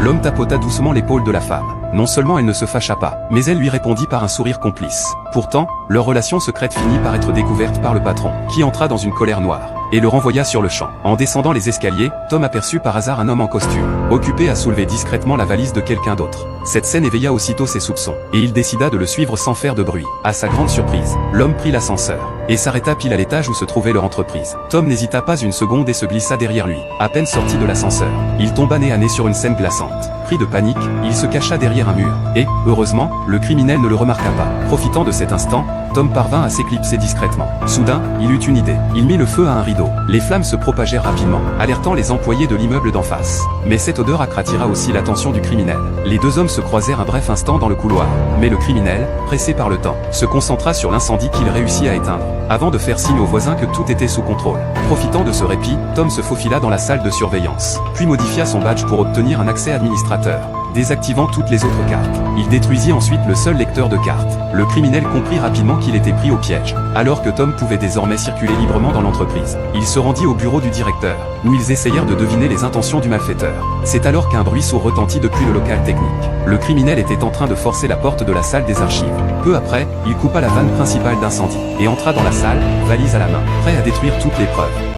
L'homme tapota doucement l'épaule de la femme. Non seulement elle ne se fâcha pas, mais elle lui répondit par un sourire complice. Pourtant, leur relation secrète finit par être découverte par le patron, qui entra dans une colère noire et le renvoya sur le champ. En descendant les escaliers, Tom aperçut par hasard un homme en costume, occupé à soulever discrètement la valise de quelqu'un d'autre. Cette scène éveilla aussitôt ses soupçons, et il décida de le suivre sans faire de bruit. À sa grande surprise, l'homme prit l'ascenseur, et s'arrêta pile à l'étage où se trouvait leur entreprise. Tom n'hésita pas une seconde et se glissa derrière lui. À peine sorti de l'ascenseur, il tomba nez à nez sur une scène glaçante. Pris de panique, il se cacha derrière un mur, et, heureusement, le criminel ne le remarqua pas. Profitant de cet instant, Tom parvint à s'éclipser discrètement. Soudain, il eut une idée. Il mit le feu à un rideau. Les flammes se propagèrent rapidement, alertant les employés de l'immeuble d'en face. Mais cette odeur attira aussi l'attention du criminel. Les deux hommes se croisèrent un bref instant dans le couloir. Mais le criminel, pressé par le temps, se concentra sur l'incendie qu'il réussit à éteindre, avant de faire signe aux voisins que tout était sous contrôle. Profitant de ce répit, Tom se faufila dans la salle de surveillance, puis modifia son badge pour obtenir un accès administrateur, désactivant toutes les autres cartes. Il détruisit ensuite le seul lecteur de cartes. Le criminel comprit rapidement qu'il était pris au piège. Alors que Tom pouvait désormais circuler librement dans l'entreprise, il se rendit au bureau du directeur, où ils essayèrent de deviner les intentions du malfaiteur. C'est alors qu'un bruit sourd retentit depuis le local technique. Le criminel était en train de forcer la porte de la salle des archives. Peu après, il coupa la vanne principale d'incendie, et entra dans la salle, valise à la main, prêt à détruire toutes les preuves.